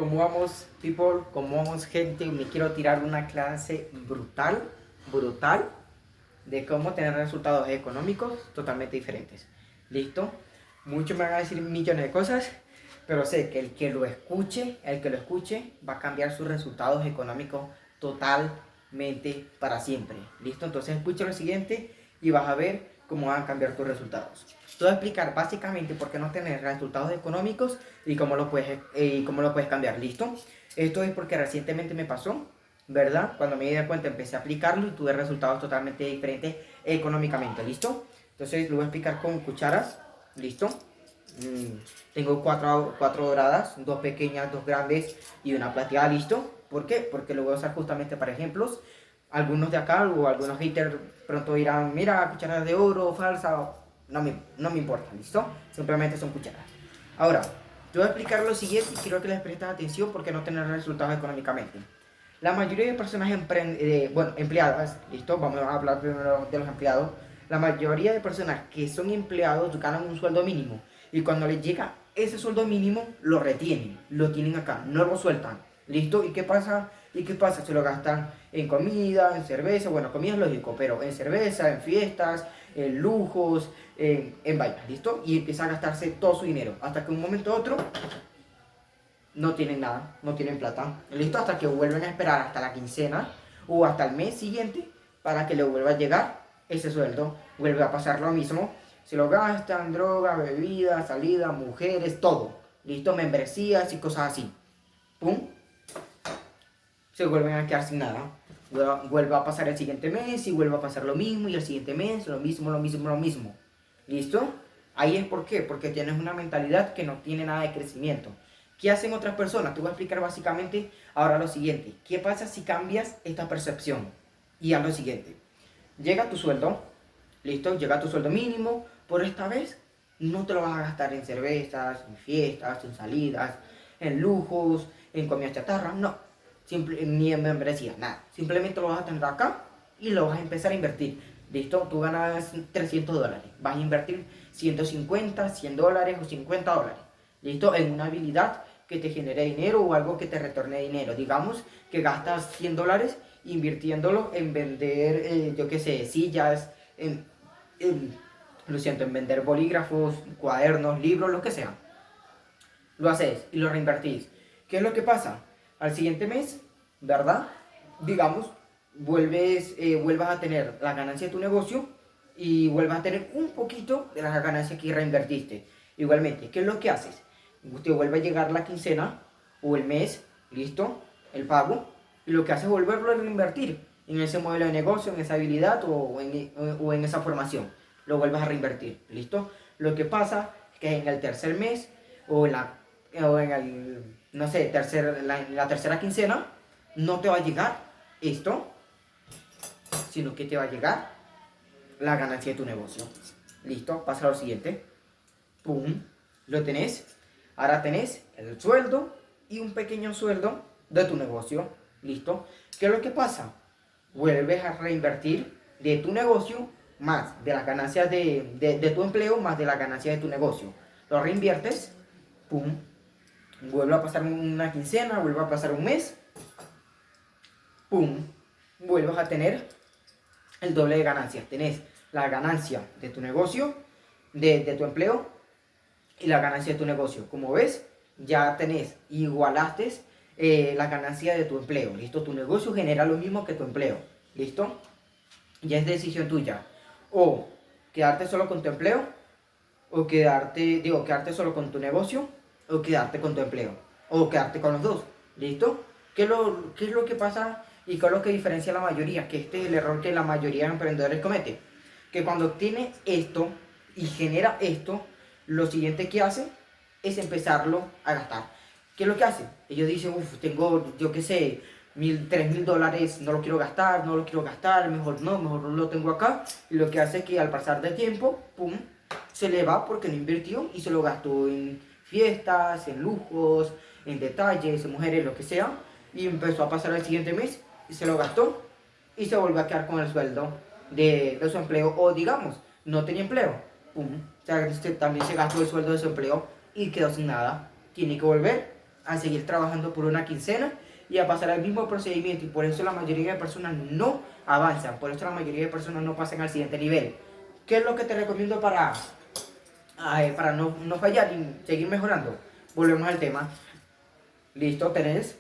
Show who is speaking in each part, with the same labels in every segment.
Speaker 1: ¿Cómo vamos, people? ¿Cómo vamos, gente? Me quiero tirar una clase brutal, de cómo tener resultados económicos totalmente diferentes. ¿Listo? Muchos me van a decir millones de cosas, pero sé que el que lo escuche, va a cambiar sus resultados económicos totalmente para siempre. ¿Listo? Entonces escucha lo siguiente y vas a ver cómo van a cambiar tus resultados. Te voy a explicar básicamente por qué no tener resultados económicos y cómo lo puedes cambiar. ¿Listo? Esto es porque recientemente me pasó, ¿verdad? Cuando me di cuenta empecé a aplicarlo y tuve resultados totalmente diferentes económicamente. ¿Listo? Entonces lo voy a explicar con cucharas. ¿Listo? Tengo cuatro doradas, dos pequeñas, dos grandes y una plateada. ¿Listo? ¿Por qué? Porque lo voy a usar justamente para ejemplos. Algunos de acá o algunos haters pronto dirán, mira, cucharadas de oro, falsa. No me importa, ¿listo? Simplemente son cucharadas. Ahora, te voy a explicar lo siguiente y quiero que les prestes atención porque no tener resultados económicamente. La mayoría de personas empleadas, ¿listo? Vamos a hablar primero de los empleados. La mayoría de personas que son empleados ganan un sueldo mínimo y cuando les llega ese sueldo mínimo lo retienen, lo tienen acá, no lo sueltan. ¿Listo? ¿Y qué pasa? Se lo gastan en comida, en cerveza, bueno, comida es lógico, pero en cerveza, en fiestas, en lujos, en vainas, ¿listo? Y empieza a gastarse todo su dinero, hasta que un momento u otro no tienen nada, no tienen plata, ¿listo? Hasta que vuelven a esperar hasta la quincena o hasta el mes siguiente para que le vuelva a llegar ese sueldo, vuelve a pasar lo mismo, se lo gastan, droga, bebida, salida, mujeres, todo, ¿listo? Membresías y cosas así, pum, se vuelven a quedar sin nada. Vuelve a pasar el siguiente mes y vuelve a pasar lo mismo y el siguiente mes lo mismo. ¿Listo? Ahí es por qué, porque tienes una mentalidad que no tiene nada de crecimiento. ¿Qué hacen otras personas? Te voy a explicar básicamente ahora lo siguiente. ¿Qué pasa si cambias esta percepción? Y haz lo siguiente. Llega tu sueldo, ¿listo? Llega tu sueldo mínimo, por esta vez no te lo vas a gastar en cervezas, en fiestas, en salidas, en lujos, en comida chatarra, no. Ni en membresía, nada. Simplemente lo vas a tener acá y lo vas a empezar a invertir. ¿Listo? Tú ganas $300. Vas a invertir 150, $100 o $50. ¿Listo? En una habilidad que te genere dinero o algo que te retorne dinero. Digamos que gastas $100 invirtiéndolo en vender, yo qué sé, sillas, en vender bolígrafos, cuadernos, libros, lo que sea. Lo haces y lo reinvertís. ¿Qué es lo que pasa? Al siguiente mes, ¿verdad? Digamos, vuelvas a tener la ganancia de tu negocio y vuelvas a tener un poquito de la ganancia que reinvertiste. Igualmente, ¿qué es lo que haces? Te vuelve a llegar la quincena o el mes, listo, el pago, y lo que haces es volverlo a reinvertir en ese modelo de negocio, en esa habilidad o en esa formación. Lo vuelves a reinvertir, ¿listo? Lo que pasa es que en el tercer mes o en el, no sé, la tercera quincena, no te va a llegar esto, sino que te va a llegar la ganancia de tu negocio. Listo, pasa a lo siguiente. Pum, lo tenés. Ahora tenés el sueldo y un pequeño sueldo de tu negocio. Listo. ¿Qué es lo que pasa? Vuelves a reinvertir de tu negocio más de las ganancias de tu empleo más de las ganancias de tu negocio. Lo reinviertes, pum, vuelve a pasar una quincena, vuelve a pasar un mes, pum, vuelves a tener el doble de ganancias. Tenés la ganancia de tu negocio, de tu empleo y la ganancia de tu negocio. Como ves, ya igualaste la ganancia de tu empleo. ¿Listo? Tu negocio genera lo mismo que tu empleo. ¿Listo? Ya es decisión tuya. O quedarte solo con tu empleo, o quedarte solo con tu negocio, o quedarte con tu empleo, o quedarte con los dos. ¿Listo? ¿Qué es lo que pasa y qué es lo que diferencia a la mayoría? Que este es el error que la mayoría de emprendedores comete. Que cuando tiene esto y genera esto, lo siguiente que hace es empezarlo a gastar. ¿Qué es lo que hace? Ellos dicen, tengo, yo qué sé, $3,000, no lo quiero gastar, mejor no lo tengo acá. Y lo que hace es que al pasar de tiempo, pum, se le va porque no invirtió y se lo gastó en fiestas, en lujos, en detalles, en mujeres, lo que sea. Y empezó a pasar el siguiente mes y se lo gastó y se volvió a quedar con el sueldo de su empleo. O digamos, no tenía empleo, pum, o sea, también se gastó el sueldo de su empleo y quedó sin nada. Tiene que volver a seguir trabajando por una quincena y a pasar al mismo procedimiento, y por eso la mayoría de personas no avanzan, por eso la mayoría de personas no pasan al siguiente nivel. ¿Qué es lo que te recomiendo para no fallar y seguir mejorando? Volvemos al tema. Listo, tenés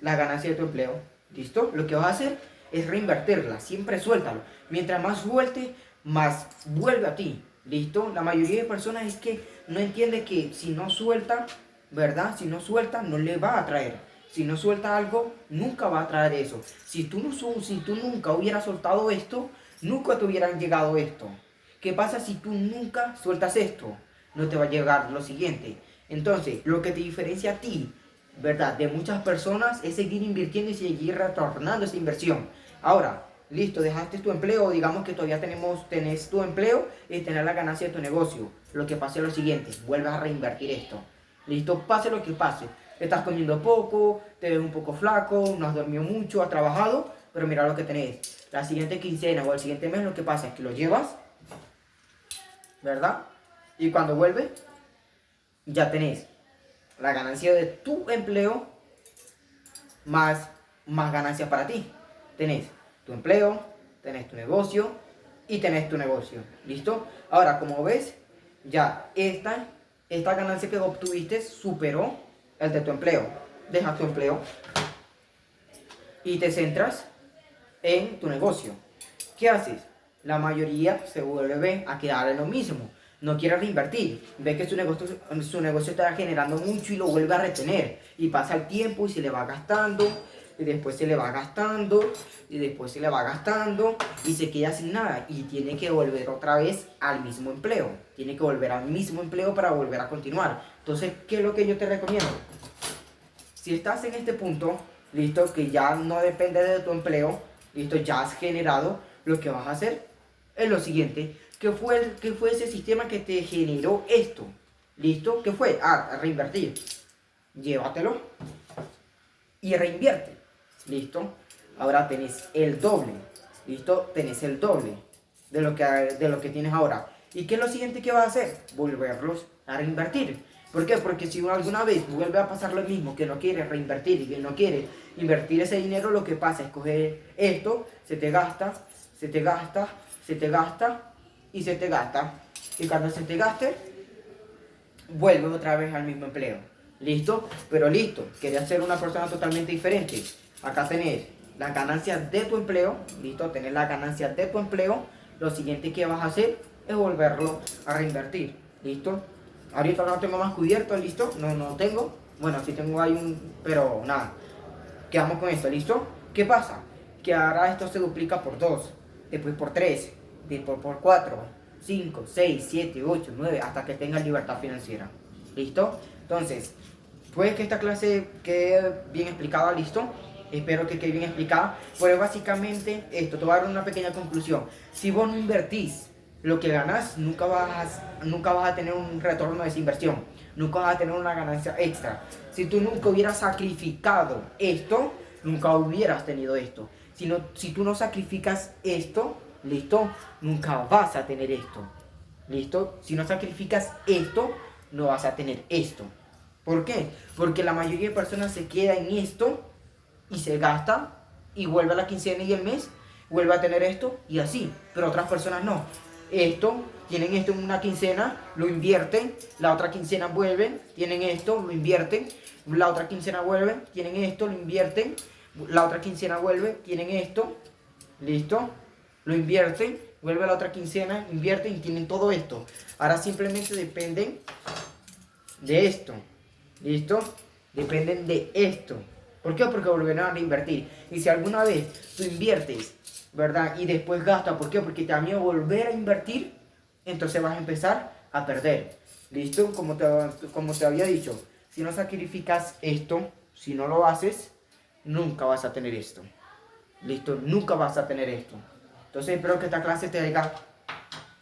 Speaker 1: la ganancia de tu empleo. Listo, lo que vas a hacer es reinvertirla, siempre suéltalo. Mientras más suelte, más vuelve a ti. Listo, la mayoría de personas es que no entiende que si no suelta, ¿verdad? Si no suelta, no le va a traer. Si no suelta algo, nunca va a traer eso. Si tú nunca hubieras soltado esto, nunca te hubieran llegado esto. ¿Qué pasa si tú nunca sueltas esto? No te va a llegar lo siguiente. Entonces, lo que te diferencia a ti, ¿verdad?, de muchas personas es seguir invirtiendo y seguir retornando esa inversión. Ahora, listo, dejaste tu empleo, digamos que todavía tenés tu empleo y tenés la ganancia de tu negocio. Lo que pasa es lo siguiente, vuelves a reinvertir esto. Listo, pase lo que pase. Estás comiendo poco, te ves un poco flaco, no has dormido mucho, has trabajado, pero mira lo que tenés. La siguiente quincena o el siguiente mes lo que pasa es que lo llevas, ¿verdad? Y cuando vuelves, ya tenés la ganancia de tu empleo más ganancias para ti. Tenés tu empleo, tenés tu negocio y tenés tu negocio. ¿Listo? Ahora, como ves, ya esta ganancia que obtuviste superó el de tu empleo. Dejas tu empleo y te centras en tu negocio. ¿Qué haces? La mayoría se vuelve a quedar en lo mismo. No quiere reinvertir. Ve que su negocio está generando mucho y lo vuelve a retener. Y pasa el tiempo y se le va gastando. Y después se le va gastando. Y después se le va gastando. Y se queda sin nada. Y tiene que volver otra vez al mismo empleo. Tiene que volver al mismo empleo para volver a continuar. Entonces, ¿qué es lo que yo te recomiendo? Si estás en este punto, listo, que ya no depende de tu empleo, listo, ya has generado, lo que vas a hacer es lo siguiente. ¿Qué fue ese sistema que te generó esto? ¿Listo? ¿Qué fue? Reinvertir. Llévatelo y reinvierte. ¿Listo? Ahora tenés el doble. ¿Listo? Tenés el doble de lo que tienes ahora. ¿Y qué es lo siguiente que vas a hacer? Volverlos a reinvertir. ¿Por qué? Porque si alguna vez vuelve a pasar lo mismo, que no quiere reinvertir y que no quiere invertir ese dinero, lo que pasa es coger esto, se te gasta, se te gasta, se te gasta y se te gasta. Y cuando se te gaste, vuelves otra vez al mismo empleo. ¿Listo? Pero listo, querías ser una persona totalmente diferente. Acá tenés las ganancias de tu empleo. ¿Listo? Tenés las ganancias de tu empleo. Lo siguiente que vas a hacer es volverlo a reinvertir. ¿Listo? Ahorita no tengo más cubierto, ¿listo? No tengo. Bueno, sí tengo ahí pero nada. Quedamos con esto, ¿listo? ¿Qué pasa? Que ahora esto se duplica por 2, después por 3, después por 4, 5, 6, 7, 8, 9, hasta que tengas libertad financiera. ¿Listo? Entonces, puede que esta clase quede bien explicada, ¿listo? Espero que quede bien explicada. Pues básicamente esto, te voy a dar una pequeña conclusión. Si vos no invertís lo que ganas, nunca vas a tener un retorno de esa inversión. Nunca vas a tener una ganancia extra. Si tú nunca hubieras sacrificado esto, nunca hubieras tenido esto. Si tú no sacrificas esto, ¿listo? Nunca vas a tener esto. ¿Listo? Si no sacrificas esto, no vas a tener esto. ¿Por qué? Porque la mayoría de personas se queda en esto y se gasta y vuelve a la quincena y el mes, vuelve a tener esto y así. Pero otras personas no. Tienen esto en una quincena, lo invierten, la otra quincena vuelven, tienen esto, lo invierten, la otra quincena vuelven, tienen esto, lo invierten, la otra quincena vuelve, tienen esto, listo, lo invierten, vuelve a la otra quincena, invierten y tienen todo esto. Ahora simplemente dependen de esto, listo, dependen de esto. ¿Por qué? Porque volverán a reinvertir. Y si alguna vez tú inviertes, ¿verdad? Y después gastas, ¿por qué? Porque te da miedo volver a invertir, entonces vas a empezar a perder. ¿Listo? Como te había dicho, si no sacrificas esto, si no lo haces, nunca vas a tener esto. ¿Listo? Nunca vas a tener esto. Entonces espero que esta clase te haya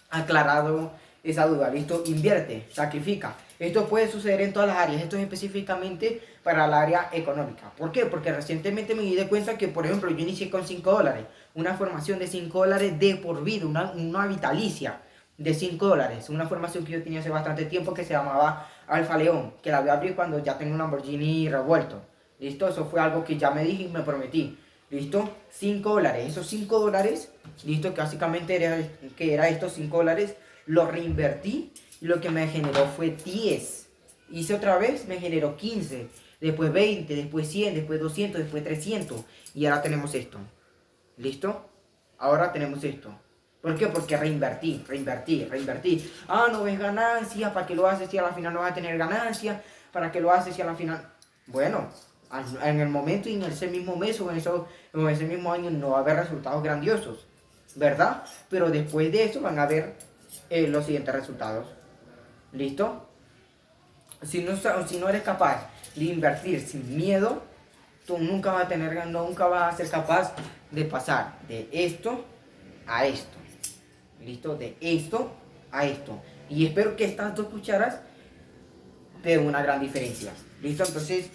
Speaker 1: aclarado esa duda. ¿Listo? Invierte, sacrifica. Esto puede suceder en todas las áreas. Esto es específicamente para el área económica. ¿Por qué? Porque recientemente me di de cuenta que, por ejemplo, yo inicié con $5. Una formación de $5 de por vida, una vitalicia de $5. Una formación que yo tenía hace bastante tiempo que se llamaba Alfa León, que la voy a abrir cuando ya tengo un Lamborghini revuelto. ¿Listo? Eso fue algo que ya me dije y me prometí. ¿Listo? $5. Esos $5, ¿listo? Que básicamente era estos $5, los reinvertí y lo que me generó fue 10. Hice otra vez, me generó 15. Después 20, después 100, después 200, después 300. Y ahora tenemos esto. ¿Listo? Ahora tenemos esto. ¿Por qué? Porque reinvertí. Ah, no ves ganancia, ¿para qué lo haces si a la final no vas a tener ganancia? ¿Para qué lo haces si a la final...? Bueno, en el momento y en ese mismo mes o en ese mismo año no va a haber resultados grandiosos, ¿verdad? Pero después de eso van a haber los siguientes resultados. ¿Listo? Si no eres capaz de invertir sin miedo, tú nunca vas a ser capaz de pasar de esto a esto. ¿Listo? De esto a esto. Y espero que estas 2 cucharas te den una gran diferencia. ¿Listo? Entonces,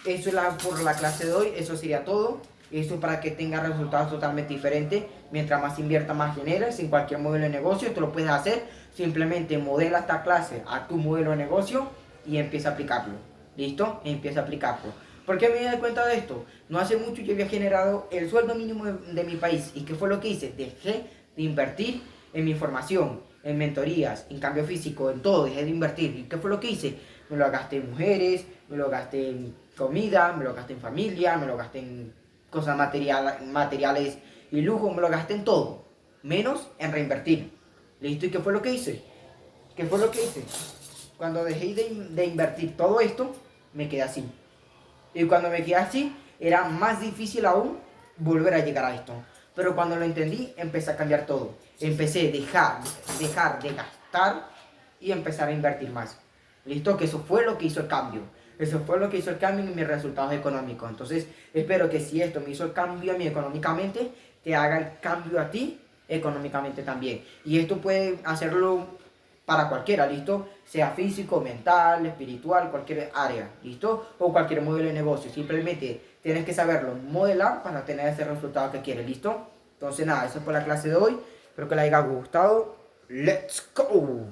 Speaker 1: eso es por la clase de hoy. Eso sería todo. Eso para que tengas resultados totalmente diferentes. Mientras más inviertas, más generas. En cualquier modelo de negocio, tú lo puedes hacer. Simplemente modela esta clase a tu modelo de negocio y empieza a aplicarlo. ¿Listo? Empieza a aplicarlo. ¿Por qué me di cuenta de esto? No hace mucho yo había generado el sueldo mínimo de mi país. ¿Y qué fue lo que hice? Dejé de invertir en mi formación, en mentorías, en cambio físico, en todo. Dejé de invertir. ¿Y qué fue lo que hice? Me lo gasté en mujeres, me lo gasté en comida, me lo gasté en familia, me lo gasté en cosas materiales y lujo, me lo gasté en todo. Menos en reinvertir. ¿Listo? ¿Y qué fue lo que hice? ¿Qué fue lo que hice? Cuando dejé de invertir todo esto, me quedé así. Y cuando me quedé así, era más difícil aún volver a llegar a esto. Pero cuando lo entendí, empecé a cambiar todo. Empecé a dejar de gastar y empezar a invertir más. ¿Listo? Que eso fue lo que hizo el cambio. Eso fue lo que hizo el cambio en mis resultados económicos. Entonces, espero que si esto me hizo el cambio a mí económicamente, te haga el cambio a ti económicamente también. Y esto puede hacerlo para cualquiera, ¿listo? Sea físico, mental, espiritual, cualquier área, ¿listo? O cualquier modelo de negocio. Simplemente tienes que saberlo modelar para tener ese resultado que quieres, ¿listo? Entonces nada, eso fue la clase de hoy. Espero que les haya gustado. ¡Let's go!